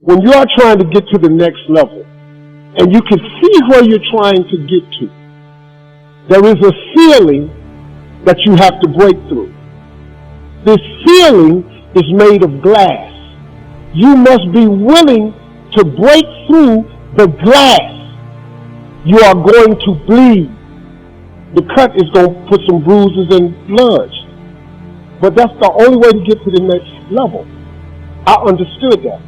when you are trying to get to the next level, and you can see where you're trying to get to, there is a ceiling that you have to break through. This ceiling is made of glass. You must be willing to break through the glass. You are going to bleed. The cut is going to put some bruises and bloods. But that's the only way to get to the next level. I understood that.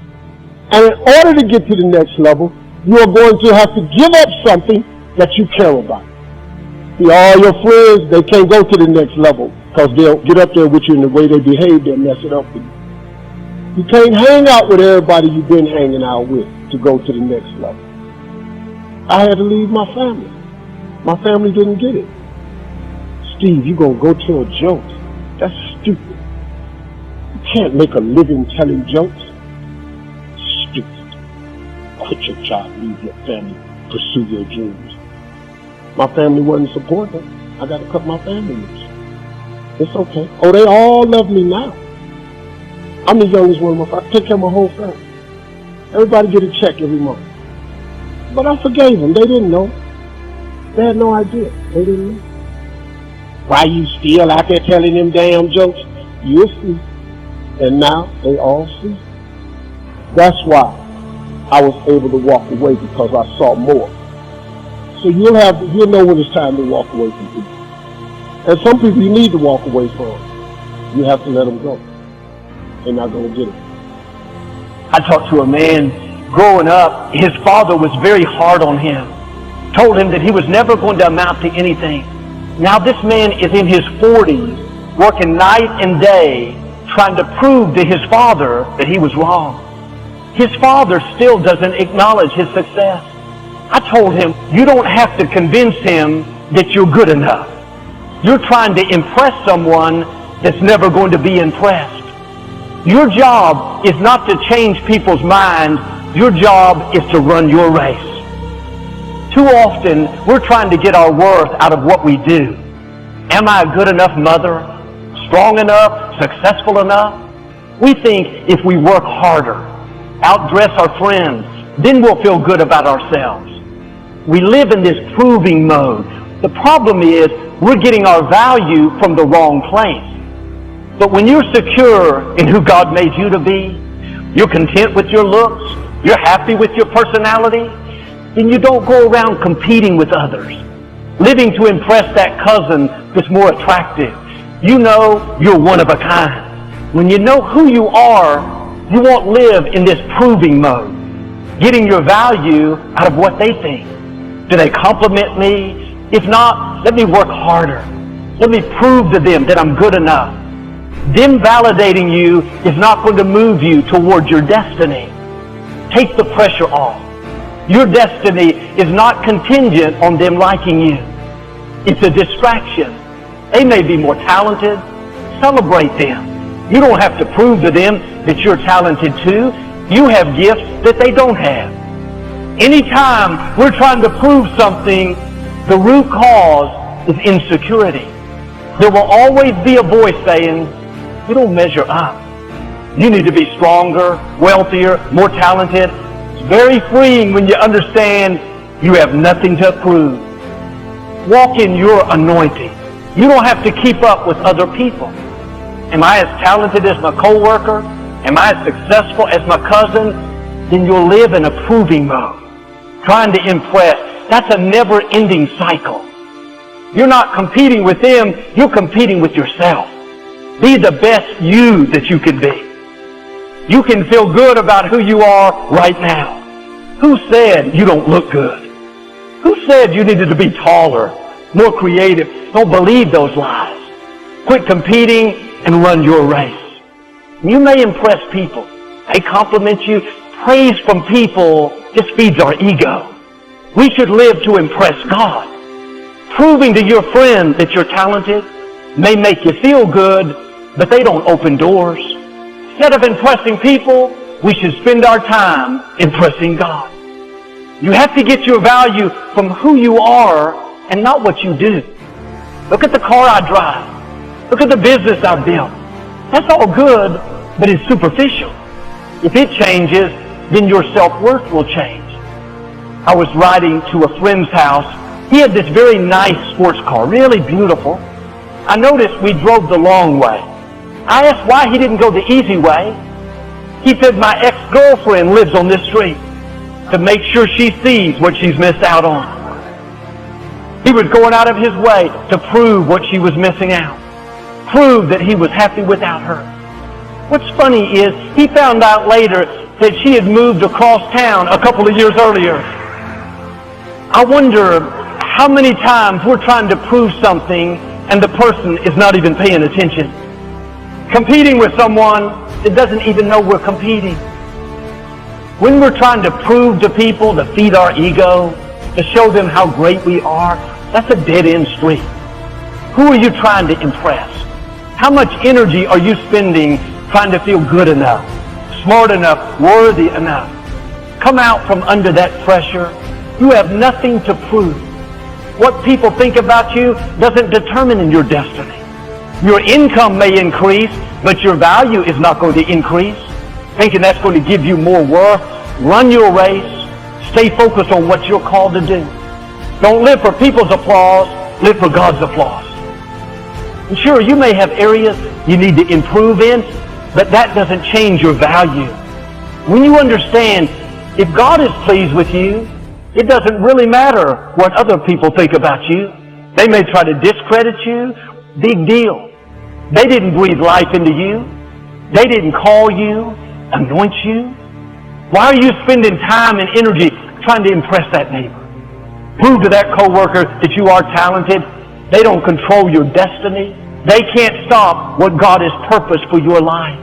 And in order to get to the next level, you are going to have to give up something that you care about. See, all your friends, they can't go to the next level because they'll get up there with you, and the way they behave, they'll mess it up for you. You can't hang out with everybody you've been hanging out with to go to the next level. I had to leave my family. My family didn't get it. Steve, you're going to go tell jokes. That's stupid. You can't make a living telling jokes. Stupid. Quit your job, leave your family, pursue your dreams. My family wasn't supporting it. I got to cut my family loose. It's okay. Oh, they all love me now. I'm the youngest one of my family. I take care of my whole family. Everybody get a check every month. But I forgave them. They didn't know. They had no idea. They didn't know. Why you still out there telling them damn jokes? You'll see. And now they all see. That's why I was able to walk away, because I saw more. So you'll know when it's time to walk away from people. And some people you need to walk away from. You have to let them go. They're not going to get it. I talked to a man growing up. His father was very hard on him. Told him that he was never going to amount to anything. Now this man is in his 40s, working night and day, trying to prove to his father that he was wrong. His father still doesn't acknowledge his success. I told him, you don't have to convince him that you're good enough. You're trying to impress someone that's never going to be impressed. Your job is not to change people's minds. Your job is to run your race. Too often, we're trying to get our worth out of what we do. Am I a good enough mother? Strong enough? Successful enough? We think if we work harder, outdress our friends, then we'll feel good about ourselves. We live in this proving mode. The problem is we're getting our value from the wrong place. But when you're secure in who God made you to be, you're content with your looks, you're happy with your personality, then you don't go around competing with others, living to impress that cousin that's more attractive. You know you're one of a kind. When you know who you are, you won't live in this proving mode, getting your value out of what they think. Do they compliment me? If not, let me work harder. Let me prove to them that I'm good enough. Them validating you is not going to move you towards your destiny. Take the pressure off. Your destiny is not contingent on them liking you. It's a distraction. They may be more talented. Celebrate them. You don't have to prove to them that you're talented too. You have gifts that they don't have. Anytime we're trying to prove something, the root cause is insecurity. There will always be a voice saying, you don't measure up. You need to be stronger, wealthier, more talented. It's very freeing when you understand you have nothing to prove. Walk in your anointing. You don't have to keep up with other people. Am I as talented as my coworker? Am I as successful as my cousin? Then you'll live in a proving mode, trying to impress. That's a never-ending cycle. You're not competing with them, you're competing with yourself. Be the best you that you can be. You can feel good about who you are right now. Who said you don't look good? Who said you needed to be taller, more creative? Don't believe those lies. Quit competing and run your race. You may impress people. They compliment you. Praise from people just feeds our ego. We should live to impress God. Proving to your friend that you're talented may make you feel good, but they don't open doors. Instead of impressing people, we should spend our time impressing God. You have to get your value from who you are and not what you do. Look at the car I drive. Look at the business I've built. That's all good, but it's superficial. If it changes, then your self-worth will change. I was riding to a friend's house. He had this very nice sports car, really beautiful. I noticed we drove the long way. I asked why he didn't go the easy way. He said, my ex-girlfriend lives on this street to make sure she sees what she's missed out on. He was going out of his way to prove what she was missing out. Prove that he was happy without her. What's funny is he found out later that she had moved across town a couple of years earlier. I wonder how many times we're trying to prove something and the person is not even paying attention. Competing with someone that doesn't even know we're competing. When we're trying to prove to people, to feed our ego, to show them how great we are, that's a dead-end street. Who are you trying to impress? How much energy are you spending trying to feel good enough, smart enough, worthy enough? Come out from under that pressure. You have nothing to prove. What people think about you doesn't determine your destiny. Your income may increase, but your value is not going to increase. Thinking that's going to give you more worth. Run your race. Stay focused on what you're called to do. Don't live for people's applause. Live for God's applause. And sure, you may have areas you need to improve in, but that doesn't change your value. When you understand, if God is pleased with you, it doesn't really matter what other people think about you. They may try to discredit you. Big deal. They didn't breathe life into you. They didn't call you, anoint you. Why are you spending time and energy trying to impress that neighbor? Prove to that coworker that you are talented. They don't control your destiny. They can't stop what God has purposed for your life.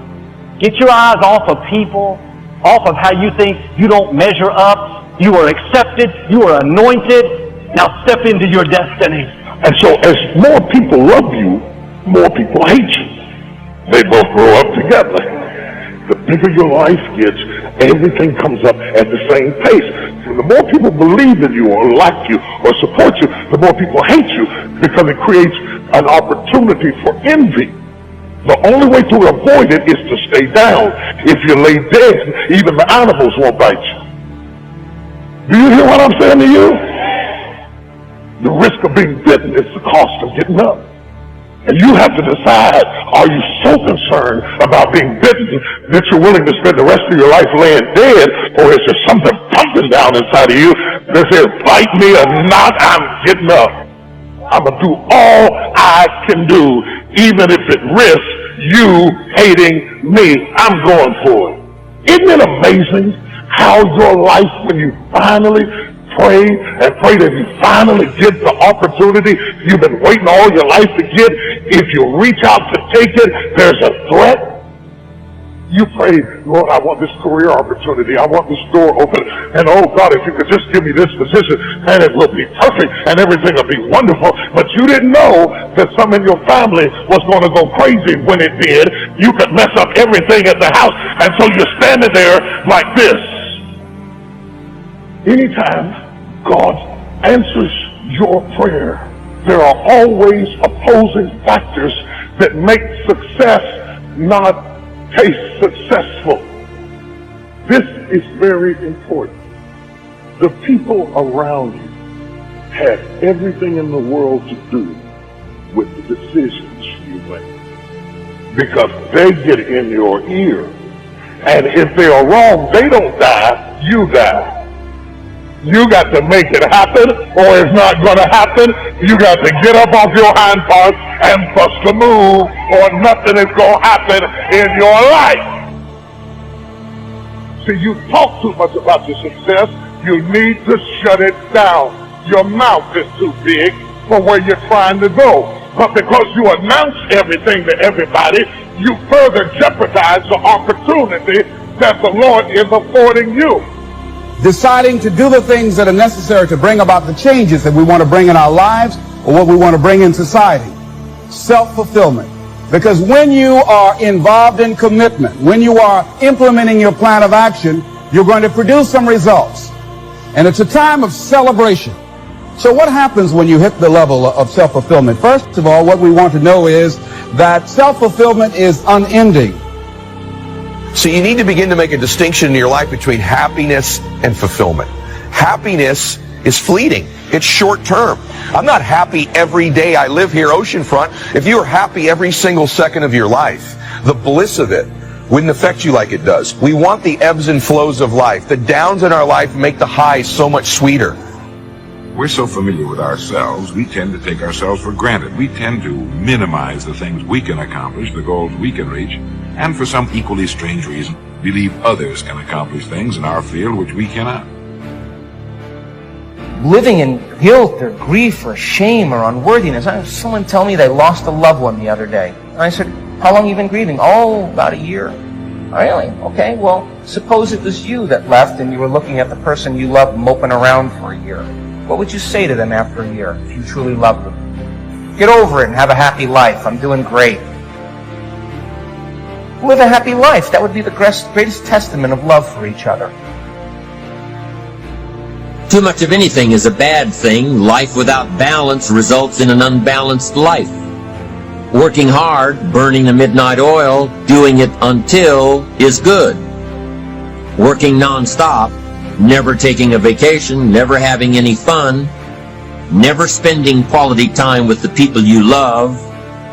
Get your eyes off of people, off of how you think you don't measure up. You are accepted. You are anointed. Now step into your destiny. And so as more people love you, more people hate you. They both grow up together. The bigger your life gets, everything comes up at the same pace. And the more people believe in you or like you or support you, the more people hate you because it creates an opportunity for envy. The only way to avoid it is to stay down. If you lay dead, even the animals won't bite you. Do you hear what I'm saying to you? The risk of being bitten is the cost of getting up. And you have to decide, are you so concerned about being bitten that you're willing to spend the rest of your life laying dead, or is there something pumping down inside of you that says, bite me or not, I'm getting up. I'm going to do all I can do, even if it risks you hating me. I'm going for it. Isn't it amazing how your life, when you finally pray and pray that you finally get the opportunity you've been waiting all your life to get, if you reach out to take it, there's a threat. You pray, Lord, I want this career opportunity. I want this door open. And oh God, if you could just give me this position, and it will be perfect and everything will be wonderful. But you didn't know that some in your family was going to go crazy when it did. You could mess up everything at the house. And so you're standing there like this. Anytime God answers your prayer, there are always opposing factors that make success not taste successful. This is very important. The people around you have everything in the world to do with the decisions you make, because they get in your ear. And if they are wrong, they don't die, you die. You got to make it happen, or it's not going to happen. You got to get up off your hind parts and bust a move, or nothing is going to happen in your life. See, you talk too much about your success. You need to shut it down. Your mouth is too big for where you're trying to go. But because you announce everything to everybody, you further jeopardize the opportunity that the Lord is affording you. Deciding to do the things that are necessary to bring about the changes that we want to bring in our lives or what we want to bring in society. Self-fulfillment. Because when you are involved in commitment, when you are implementing your plan of action, you're going to produce some results. And it's a time of celebration. So what happens when you hit the level of self-fulfillment? First of all, what we want to know is that self-fulfillment is unending. So you need to begin to make a distinction in your life between happiness and fulfillment. Happiness is fleeting. It's short term. I'm not happy every day I live here oceanfront. If you were happy every single second of your life, the bliss of it wouldn't affect you like it does. We want the ebbs and flows of life. The downs in our life make the highs so much sweeter. We're so familiar with ourselves, we tend to take ourselves for granted. We tend to minimize the things we can accomplish, the goals we can reach, and for some equally strange reason, believe others can accomplish things in our field which we cannot. Living in guilt or grief or shame or unworthiness. I had someone tell me they lost a loved one the other day. And I said, how long have you been grieving? Oh, about a year. Really? Okay, well, suppose it was you that left and you were looking at the person you loved moping around for a year. What would you say to them after a year if you truly loved them? Get over it and have a happy life. I'm doing great. Live a happy life. That would be the greatest testament of love for each other. Too much of anything is a bad thing. Life without balance results in an unbalanced life. Working hard, burning the midnight oil, doing it until is good. Working non-stop, never taking a vacation, never having any fun, never spending quality time with the people you love,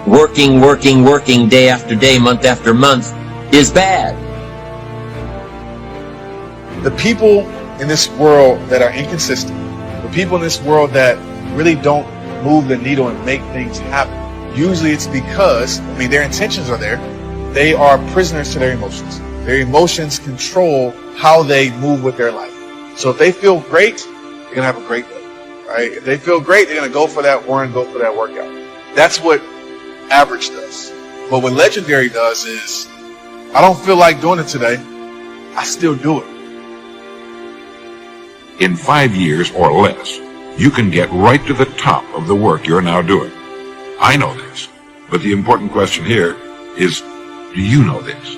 working day after day, month after month, is bad. The people in this world that are inconsistent, the people in this world that really don't move the needle and make things happen, usually it's because, their intentions are there. They are prisoners to their emotions. Their emotions control how they move with their life. So if they feel great, they're going to have a great day, right? If they feel great, they're going to go for that run, go for that workout. That's what average does. But what legendary does is, I don't feel like doing it today. I still do it. In 5 years or less, you can get right to the top of the work you're now doing. I know this, but the important question here is, do you know this?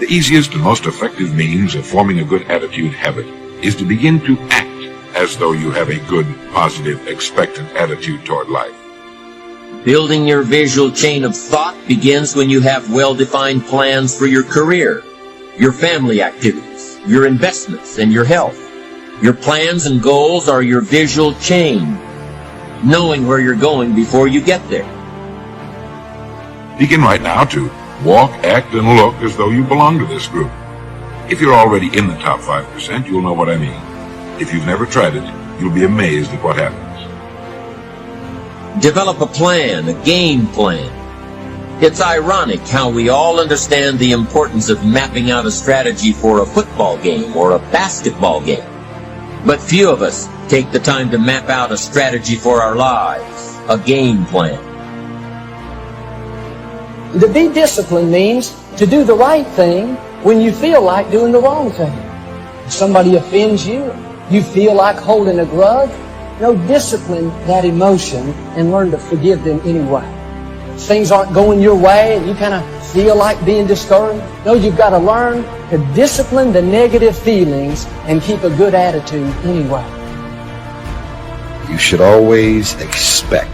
The easiest and most effective means of forming a good attitude habit is to begin to act as though you have a good, positive, expectant attitude toward life. Building your visual chain of thought begins when you have well-defined plans for your career, your family activities, your investments, and your health. Your plans and goals are your visual chain, knowing where you're going before you get there. Begin right now to walk, act, and look as though you belong to this group. If you're already in the top 5%, you'll know what I mean. If you've never tried it, you'll be amazed at what happens. Develop a plan, a game plan. It's ironic how we all understand the importance of mapping out a strategy for a football game or a basketball game. But few of us take the time to map out a strategy for our lives, a game plan. To be disciplined means to do the right thing when you feel like doing the wrong thing. If somebody offends you, you feel like holding a grudge, discipline that emotion and learn to forgive them anyway. If things aren't going your way and you kind of feel like being discouraged, you've got to learn to discipline the negative feelings and keep a good attitude anyway. You should always expect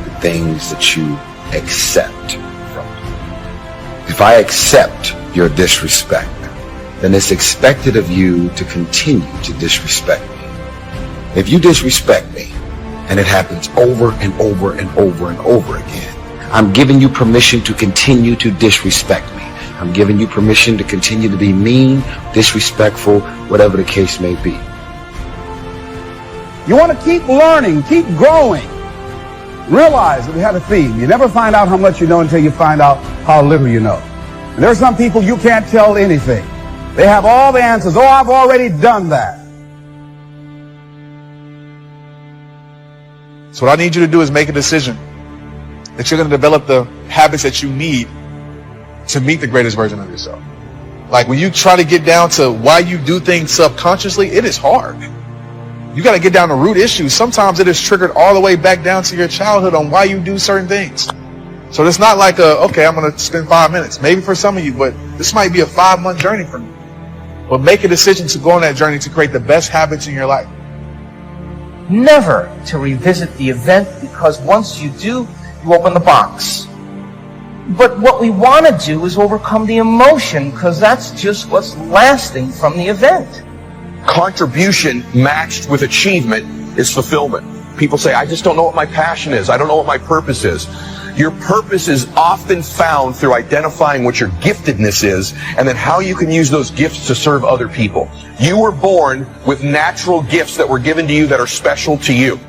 the things that you accept from me. If I accept your disrespect, then it's expected of you to continue to disrespect me. If you disrespect me, and it happens over and over and over and over again, I'm giving you permission to continue to disrespect me. I'm giving you permission to continue to be mean, disrespectful, whatever the case may be. You want to keep learning, keep growing. Realize that we have a theme. You never find out how much you know until you find out how little you know. And there are some people you can't tell anything. They have all the answers. Oh, I've already done that. So what I need you to do is make a decision that you're going to develop the habits that you need to meet the greatest version of yourself. Like when you try to get down to why you do things subconsciously, it is hard. You got to get down to root issues. Sometimes it is triggered all the way back down to your childhood on why you do certain things. So it's not like okay, I'm going to spend 5 minutes. Maybe for some of you, but this might be a 5-month journey for me. But make a decision to go on that journey to create the best habits in your life. Never to revisit the event, because once you do, you open the box. But what we want to do is overcome the emotion, because that's just what's lasting from the event. Contribution matched with achievement is fulfillment. People say, I just don't know what my passion is. I don't know what my purpose is. Your purpose is often found through identifying what your giftedness is and then how you can use those gifts to serve other people. You were born with natural gifts that were given to you that are special to you.